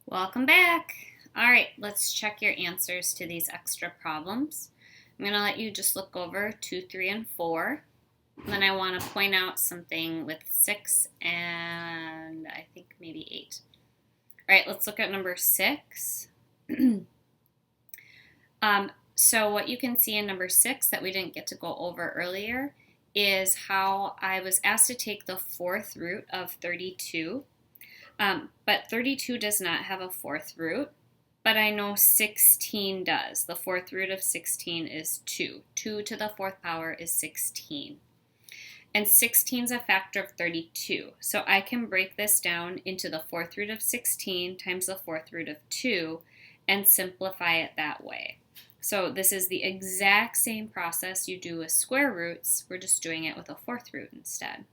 Welcome back. All right, let's check your answers to these extra problems. I'm going to let you just look over 2, 3, and 4. Then I want to point out something with 6 and I think maybe 8. All right, let's look at number 6. So what you can see in number 6 that we didn't get to go over earlier is how I was asked to take the fourth root of 32. But 32 does not have a fourth root, but I know 16 does. The fourth root of 16 is 2. 2 to the fourth power is 16. And 16 is a factor of 32. So I can break this down into the fourth root of 16 times the fourth root of 2 and simplify it that way. So this is the exact same process you do with square roots. We're just doing it with a fourth root instead.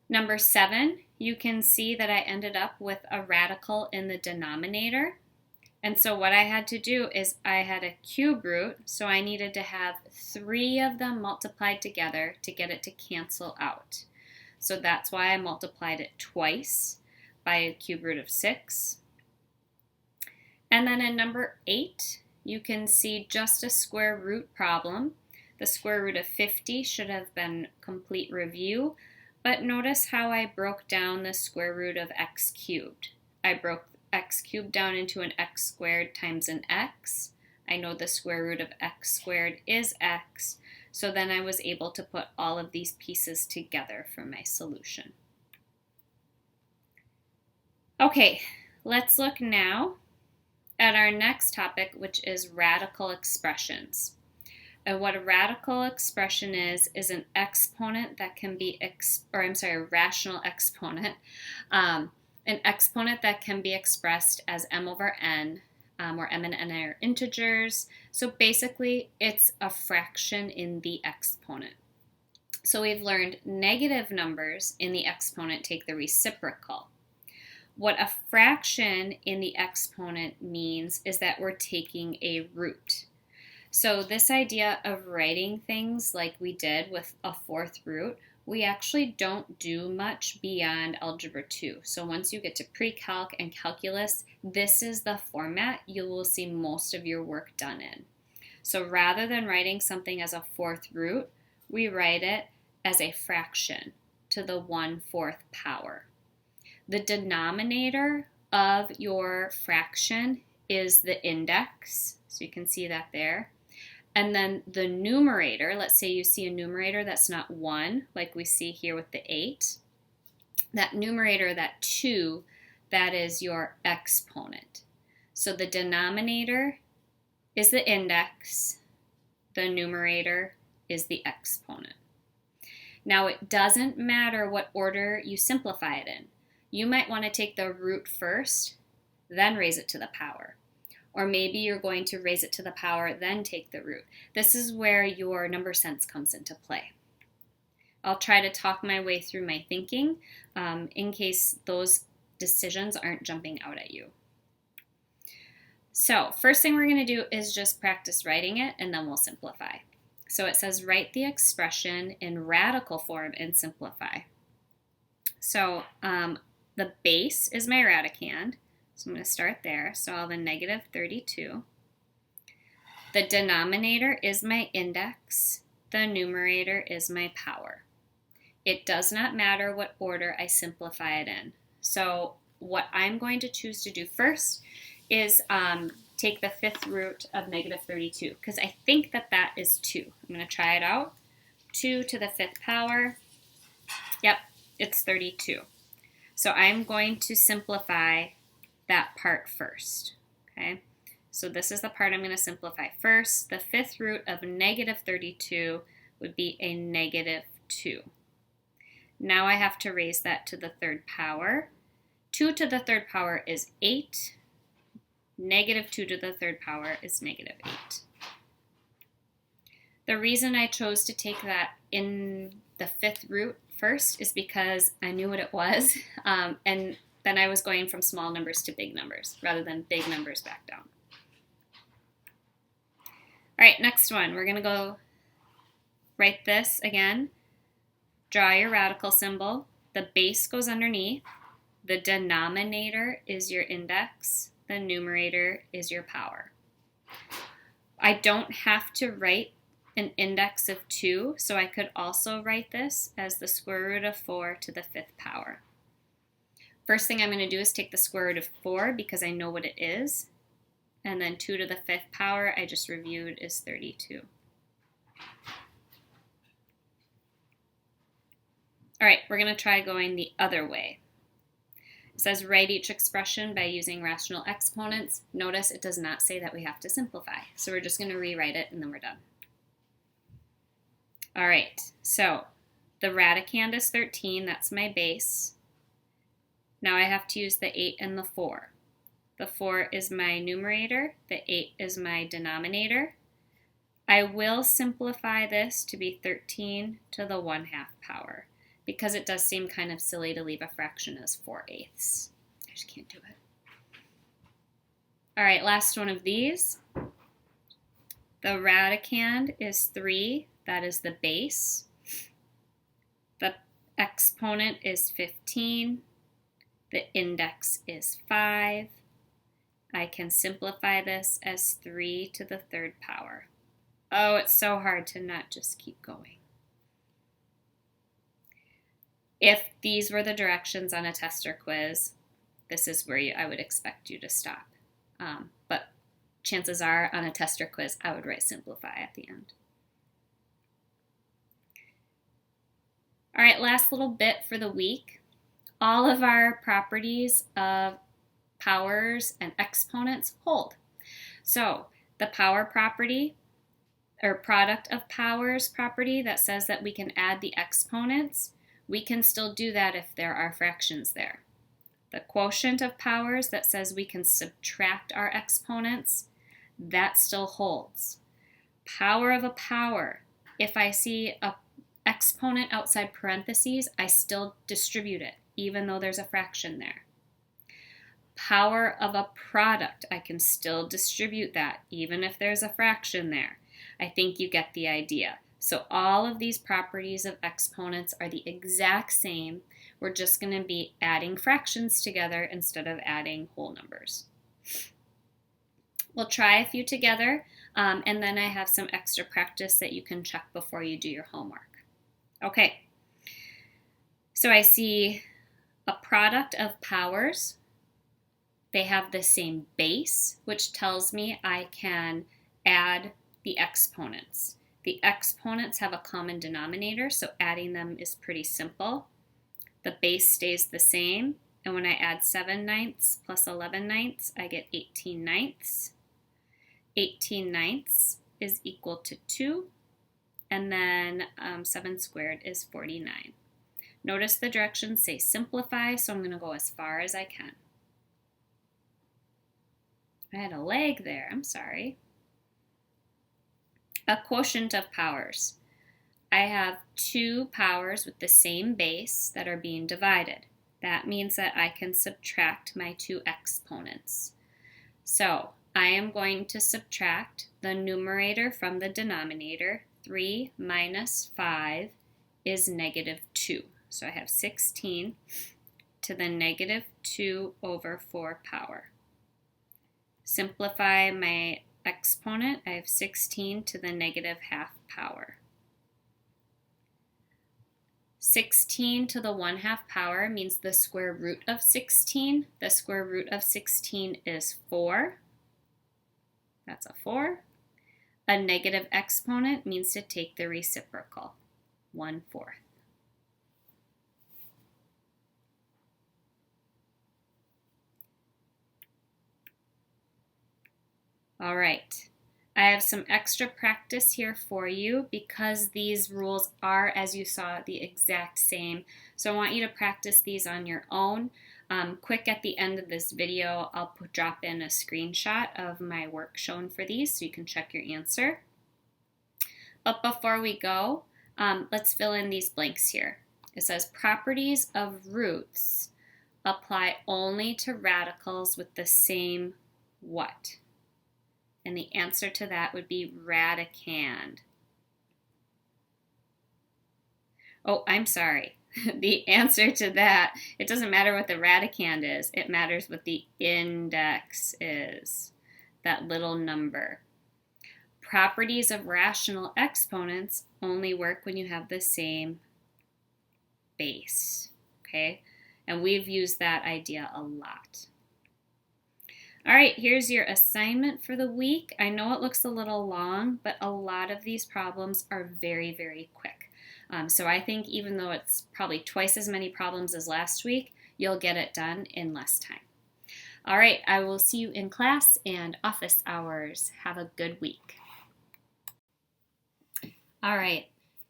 Number 7, you can see that I ended up with a radical in the denominator. And so what I had to do is I had a cube root, so I needed to have 3 of them multiplied together to get it to cancel out. So that's why I multiplied it twice by a cube root of 6. And then in number 8, you can see just a square root problem. The square root of 50 should have been complete review. But notice how I broke down the square root of x cubed. I broke x cubed down into an x squared times an x. I know the square root of x squared is x, so then I was able to put all of these pieces together for my solution. Okay, let's look now at our next topic, which is radical expressions. And what a radical expression is an exponent that can be, a rational exponent, an exponent that can be expressed as m over n, where m and n are integers. So basically, it's a fraction in the exponent. So we've learned negative numbers in the exponent take the reciprocal. What a fraction in the exponent means is that we're taking a root. So this idea of writing things like we did with a fourth root, we actually don't do much beyond Algebra 2. So once you get to pre-calc and calculus, this is the format you will see most of your work done in. So rather than writing something as a fourth root, we write it as a fraction to the 1/4 power. The denominator of your fraction is the index, so you can see that there. And then the numerator, let's say you see a numerator that's not 1, like we see here with the 8. That numerator, that 2, that is your exponent. So the denominator is the index, the numerator is the exponent. Now it doesn't matter what order you simplify it in. You might want to take the root first, then raise it to the power. Or maybe you're going to raise it to the power, then take the root. This is where your number sense comes into play. I'll try to talk my way through my thinking in case those decisions aren't jumping out at you. So first thing we're going to do is just practice writing it, and then we'll simplify. So it says write the expression in radical form and simplify. So the base is my radicand. So I'm going to start there. So I'll have a negative 32. The denominator is my index. The numerator is my power. It does not matter what order I simplify it in. So what I'm going to choose to do first is take the fifth root of negative 32, because I think that is 2. I'm going to try it out. 2 to the 5th power. Yep, it's 32. So I'm going to simplify that part first, okay? So this is the part I'm going to simplify first. The 5th root of negative 32 would be a negative 2. Now I have to raise that to the 3rd power. 2 to the 3rd power is 8. Negative 2 to the 3rd power is negative 8. The reason I chose to take that in the 5th root first is because I knew what it was, and then I was going from small numbers to big numbers rather than big numbers back down. All right, next one. We're going to go write this again. Draw your radical symbol. The base goes underneath. The denominator is your index. The numerator is your power. I don't have to write an index of 2, so I could also write this as the square root of 4 to the 5th power. First thing I'm going to do is take the square root of 4 because I know what it is. And then 2 to the 5th power, I just reviewed, is 32. All right, we're going to try going the other way. It says write each expression by using rational exponents. Notice it does not say that we have to simplify. So we're just going to rewrite it and then we're done. All right, so the radicand is 13. That's my base. Now I have to use the 8 and the 4. The 4 is my numerator. The 8 is my denominator. I will simplify this to be 13 to the 1/2 power because it does seem kind of silly to leave a fraction as 4/8. I just can't do it. All right, last one of these. The radicand is 3. That is the base. The exponent is 15. The index is 5. I can simplify this as 3 to the 3rd power. Oh, it's so hard to not just keep going. If these were the directions on a test or quiz, this is where I would expect you to stop. But chances are on a test or quiz, I would write simplify at the end. All right, last little bit for the week. All of our properties of powers and exponents hold. So the power property or product of powers property that says that we can add the exponents, we can still do that if there are fractions there. The quotient of powers that says we can subtract our exponents, that still holds. Power of a power, if I see a exponent outside parentheses, I still distribute it, even though there's a fraction there. Power of a product, I can still distribute that, even if there's a fraction there. I think you get the idea. So all of these properties of exponents are the exact same. We're just going to be adding fractions together instead of adding whole numbers. We'll try a few together, and then I have some extra practice that you can check before you do your homework. Okay, so I see a product of powers. They have the same base, which tells me I can add the exponents. The exponents have a common denominator, so adding them is pretty simple. The base stays the same, and when I add 7/9 plus 11/9, I get 18/9. 18/9 is equal to 2, and then 7 squared is 49. Notice the directions say simplify, so I'm going to go as far as I can. I had a lag there, I'm sorry. A quotient of powers. I have 2 powers with the same base that are being divided. That means that I can subtract my 2 exponents. So I am going to subtract the numerator from the denominator. 3 minus 5 is -2. So I have 16 to the -2 over 4 power. Simplify my exponent. I have 16 to the -1/2 power. 16 to the 1/2 power means the square root of 16. The square root of 16 is 4. That's a 4. A negative exponent means to take the reciprocal, 1/4. All right, I have some extra practice here for you because these rules are, as you saw, the exact same. So I want you to practice these on your own. Quick at the end of this video, I'll drop in a screenshot of my work shown for these so you can check your answer. But before we go, let's fill in these blanks here. It says properties of roots apply only to radicals with the same what? And the answer to that would be radicand. Oh, I'm sorry. the answer to that, it doesn't matter what the radicand is. It matters what the index is, that little number. Properties of rational exponents only work when you have the same base, okay? And we've used that idea a lot. All right, here's your assignment for the week. I know it looks a little long, but a lot of these problems are very, very quick. So I think even though it's probably twice as many problems as last week, you'll get it done in less time. All right, I will see you in class and office hours. Have a good week. All right,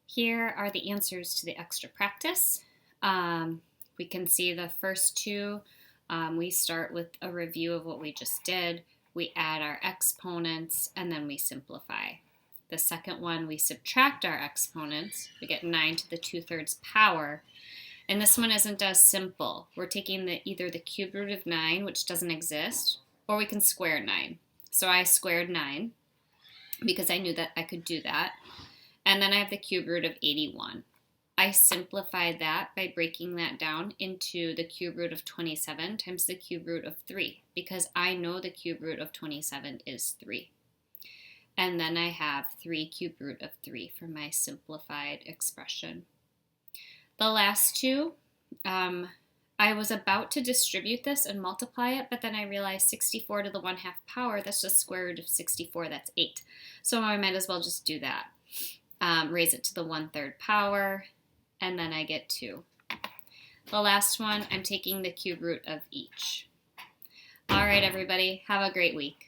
here are the answers to the extra practice. We can see the first two. We start with a review of what we just did. We add our exponents, and then we simplify. The second one, we subtract our exponents. We get 9 to the 2/3 power. And this one isn't as simple. We're taking either the cube root of 9, which doesn't exist, or we can square 9. So I squared 9 because I knew that I could do that. And then I have the cube root of 81. I simplified that by breaking that down into the cube root of 27 times the cube root of 3, because I know the cube root of 27 is 3. And then I have 3 cube root of 3 for my simplified expression. The last two, I was about to distribute this and multiply it, but then I realized 64 to the 1/2 power, that's just square root of 64, that's 8. So I might as well just do that. Raise it to the 1/3 power, and then I get 2. The last one, I'm taking the cube root of each. All right, everybody, have a great week.